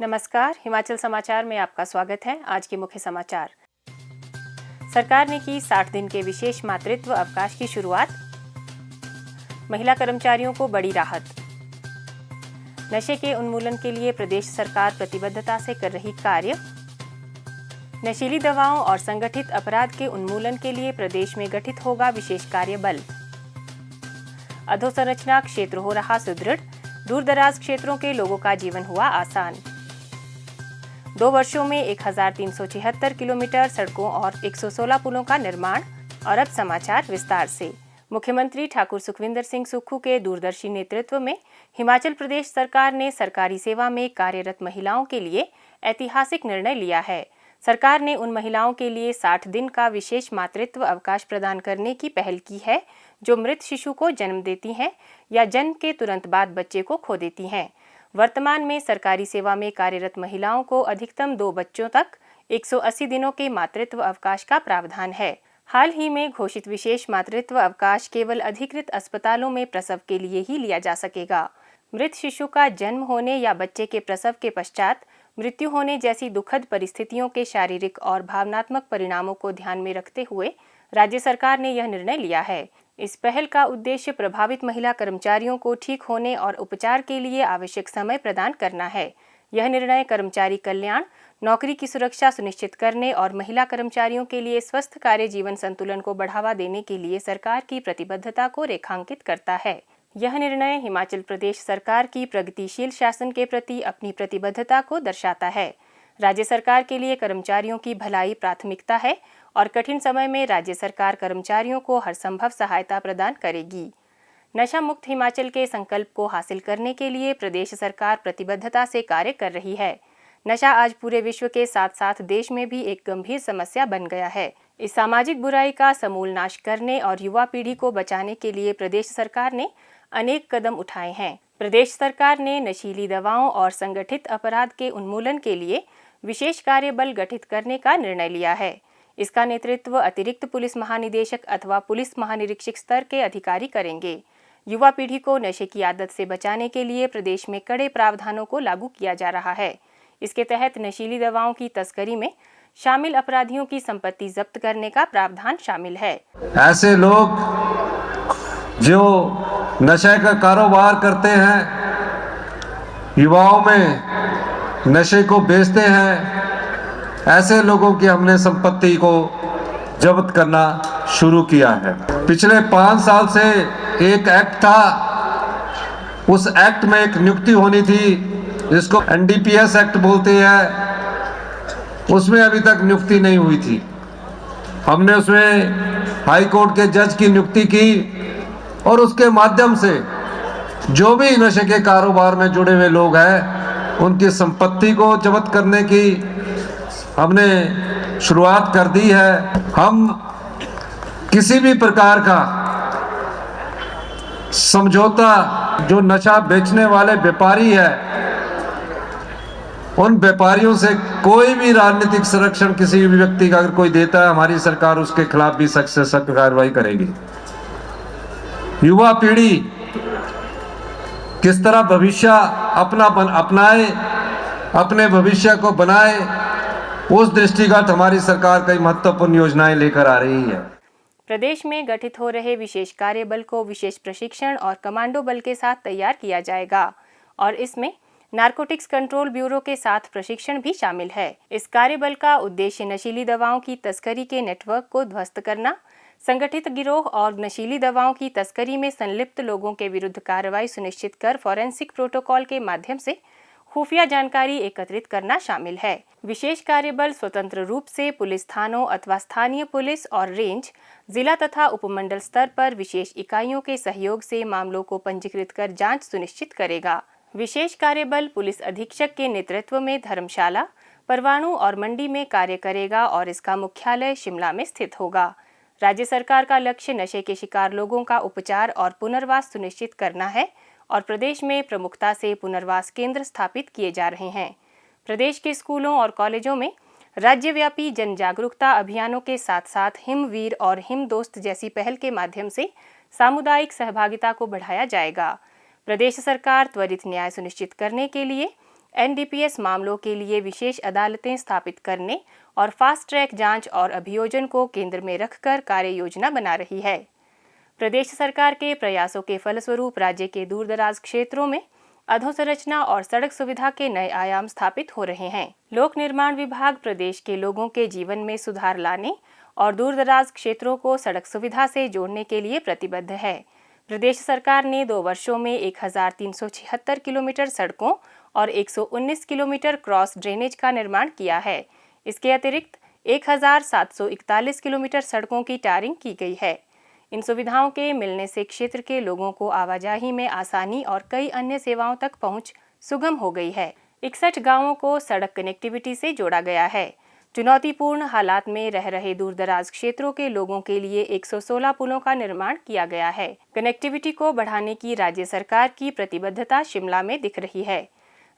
नमस्कार, हिमाचल समाचार में आपका स्वागत है। आज के मुख्य समाचार। सरकार ने की 60 दिन के विशेष मातृत्व अवकाश की शुरुआत। महिला कर्मचारियों को बड़ी राहत। नशे के उन्मूलन के लिए प्रदेश सरकार प्रतिबद्धता से कर रही कार्य। नशीली दवाओं और संगठित अपराध के उन्मूलन के लिए प्रदेश में गठित होगा विशेष कार्य बल। अधोसंरचना क्षेत्र हो रहा सुदृढ़, दूरदराज क्षेत्रों के लोगों का जीवन हुआ आसान। 2 वर्षों में 1376 किलोमीटर सड़कों और 116 पुलों का निर्माण। और अब समाचार विस्तार से। मुख्यमंत्री ठाकुर सुखविंदर सिंह सुक्खू के दूरदर्शी नेतृत्व में हिमाचल प्रदेश सरकार ने सरकारी सेवा में कार्यरत महिलाओं के लिए ऐतिहासिक निर्णय लिया है। सरकार ने उन महिलाओं के लिए 60 दिन का विशेष मातृत्व अवकाश प्रदान करने की पहल की है जो मृत शिशु को जन्म देती हैं या जन्म के तुरंत बाद बच्चे को खो देती हैं। वर्तमान में सरकारी सेवा में कार्यरत महिलाओं को अधिकतम 2 बच्चों तक 180 दिनों के मातृत्व अवकाश का प्रावधान है। हाल ही में घोषित विशेष मातृत्व अवकाश केवल अधिकृत अस्पतालों में प्रसव के लिए ही लिया जा सकेगा। मृत शिशु का जन्म होने या बच्चे के प्रसव के पश्चात मृत्यु होने जैसी दुखद परिस्थितियों के शारीरिक और भावनात्मक परिणामों को ध्यान में रखते हुए राज्य सरकार ने यह निर्णय लिया है। इस पहल का उद्देश्य प्रभावित महिला कर्मचारियों को ठीक होने और उपचार के लिए आवश्यक समय प्रदान करना है। यह निर्णय कर्मचारी कल्याण, नौकरी की सुरक्षा सुनिश्चित करने और महिला कर्मचारियों के लिए स्वस्थ कार्य जीवन संतुलन को बढ़ावा देने के लिए सरकार की प्रतिबद्धता को रेखांकित करता है। यह निर्णय हिमाचल प्रदेश सरकार की प्रगतिशील शासन के प्रति अपनी प्रतिबद्धता को दर्शाता है। राज्य सरकार के लिए कर्मचारियों की भलाई प्राथमिकता है और कठिन समय में राज्य सरकार कर्मचारियों को हर संभव सहायता प्रदान करेगी। नशा मुक्त हिमाचल के संकल्प को हासिल करने के लिए प्रदेश सरकार प्रतिबद्धता से कार्य कर रही है। नशा आज पूरे विश्व के साथ साथ देश में भी एक गंभीर समस्या बन गया है। इस सामाजिक बुराई का समूल नाश करने और युवा पीढ़ी को बचाने के लिए प्रदेश सरकार ने अनेक कदम उठाए हैं। प्रदेश सरकार ने नशीली दवाओं और संगठित अपराध के उन्मूलन के लिए विशेष कार्य बल गठित करने का निर्णय लिया है। इसका नेतृत्व अतिरिक्त पुलिस महानिदेशक अथवा पुलिस महानिरीक्षक स्तर के अधिकारी करेंगे। युवा पीढ़ी को नशे की आदत से बचाने के लिए प्रदेश में कड़े प्रावधानों को लागू किया जा रहा है। इसके तहत नशीली दवाओं की तस्करी में शामिल अपराधियों की संपत्ति जब्त करने का प्रावधान शामिल है। ऐसे लोग जो नशे का कारोबार करते हैं, युवाओं में नशे को बेचते हैं, ऐसे लोगों की हमने संपत्ति को जब्त करना शुरू किया है। पिछले 5 साल से एक एक्ट था, उस एक्ट में एक नियुक्ति होनी थी जिसको एनडीपीएस एक्ट बोलते हैं, उसमें अभी तक नियुक्ति नहीं हुई थी। हमने उसमें हाई कोर्ट के जज की नियुक्ति की और उसके माध्यम से जो भी नशे के कारोबार में जुड़े हुए लोग हैं उनकी संपत्ति को जब्त करने की हमने शुरुआत कर दी है। हम किसी भी प्रकार का समझौता जो नशा बेचने वाले व्यापारी है उन व्यापारियों से कोई भी राजनीतिक संरक्षण किसी भी व्यक्ति का अगर कोई देता है, हमारी सरकार उसके खिलाफ भी सख्त से सख्त कार्रवाई करेगी। युवा पीढ़ी किस तरह भविष्य अपनाए, अपने भविष्य को बनाए, उस दृष्टिगत हमारी सरकार कई महत्वपूर्ण योजनाएं लेकर आ रही है। प्रदेश में गठित हो रहे विशेष कार्य बल को विशेष प्रशिक्षण और कमांडो बल के साथ तैयार किया जाएगा और इसमें नारकोटिक्स कंट्रोल ब्यूरो के साथ प्रशिक्षण भी शामिल है। इस कार्य बल का उद्देश्य नशीली दवाओं की तस्करी के नेटवर्क को ध्वस्त करना, संगठित गिरोह और नशीली दवाओं की तस्करी में संलिप्त लोगों के विरुद्ध कार्रवाई सुनिश्चित कर फॉरेंसिक प्रोटोकॉल के माध्यम से खुफिया जानकारी एकत्रित करना शामिल है। विशेष कार्यबल स्वतंत्र रूप से पुलिस थानों अथवा स्थानीय पुलिस और रेंज, जिला तथा उपमंडल स्तर पर विशेष इकाइयों के सहयोग से मामलों को पंजीकृत कर जांच सुनिश्चित करेगा। विशेष कार्यबल पुलिस अधीक्षक के नेतृत्व में धर्मशाला, परवाणु और मंडी में कार्य करेगा और इसका मुख्यालय शिमला में स्थित होगा। राज्य सरकार का लक्ष्य नशे के शिकार लोगों का उपचार और पुनर्वास सुनिश्चित करना है और प्रदेश में प्रमुखता से पुनर्वास केंद्र स्थापित किए जा रहे हैं। प्रदेश के स्कूलों और कॉलेजों में राज्यव्यापी जन जागरूकता अभियानों के साथ साथ हिमवीर और हिम दोस्त जैसी पहल के माध्यम से सामुदायिक सहभागिता को बढ़ाया जाएगा। प्रदेश सरकार त्वरित न्याय सुनिश्चित करने के लिए NDPS मामलों के लिए विशेष अदालतें स्थापित करने और फास्ट ट्रैक जांच और अभियोजन को केंद्र में रखकर कार्य योजना बना रही है। प्रदेश सरकार के प्रयासों के फलस्वरूप राज्य के दूरदराज क्षेत्रों में अधोसंरचना और सड़क सुविधा के नए आयाम स्थापित हो रहे हैं। लोक निर्माण विभाग प्रदेश के लोगों के जीवन में सुधार लाने और दूरदराज क्षेत्रों को सड़क सुविधा से जोड़ने के लिए प्रतिबद्ध है। प्रदेश सरकार ने 2 वर्षों में 1376 किलोमीटर सड़कों और 119 किलोमीटर क्रॉस ड्रेनेज का निर्माण किया है। इसके अतिरिक्त 1741 किलोमीटर सड़कों की टारिंग की गई है। इन सुविधाओं के मिलने से क्षेत्र के लोगों को आवाजाही में आसानी और कई अन्य सेवाओं तक पहुंच सुगम हो गई है। 61 गांवों को सड़क कनेक्टिविटी से जोड़ा गया है। चुनौतीपूर्ण हालात में रह रहे दूरदराज क्षेत्रों के लोगों के लिए 116 पुलों का निर्माण किया गया है। कनेक्टिविटी को बढ़ाने की राज्य सरकार की प्रतिबद्धता शिमला में दिख रही है।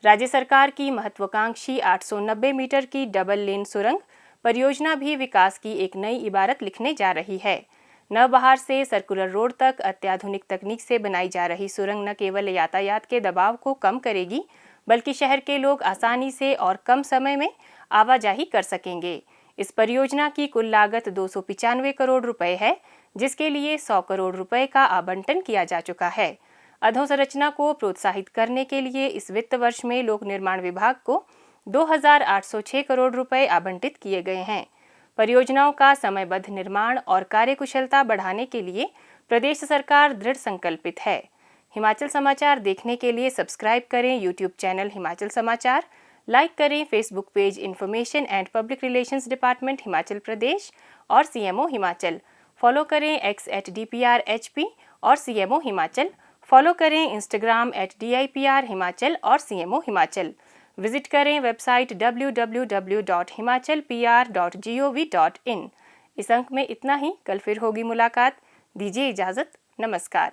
राज्य सरकार की महत्वाकांक्षी 890 मीटर की डबल लेन सुरंग परियोजना भी विकास की एक नई इबारत लिखने जा रही है। नवबहार से सर्कुलर रोड तक अत्याधुनिक तकनीक से बनाई जा रही सुरंग न केवल यातायात के दबाव को कम करेगी, बल्कि शहर के लोग आसानी से और कम समय में आवाजाही कर सकेंगे। इस परियोजना की कुल लागत 295 करोड़ रुपए है, जिसके लिए 100 करोड़ रुपए का आवंटन किया जा चुका है। अधोसंरचना को प्रोत्साहित करने के लिए इस वित्त वर्ष में लोक निर्माण विभाग को 2806 करोड़ रुपए आवंटित किए गए हैं। परियोजनाओं का समयबद्ध निर्माण और कार्यकुशलता बढ़ाने के लिए प्रदेश सरकार दृढ़ संकल्पित है। हिमाचल समाचार देखने के लिए सब्सक्राइब करें यूट्यूब चैनल हिमाचल समाचार, लाइक करें Facebook page information and public relations department Himachal Pradesh और CMO हिमाचल, फॉलो करें x@DPRHP और CMO हिमाचल, फॉलो करें इंस्टाग्राम @DIPR हिमाचल और CMO हिमाचल। विजिट करें वेबसाइट www.himachalpr.gov.in। इस अंक में इतना ही, कल फिर होगी मुलाकात। दीजिए इजाजत, नमस्कार।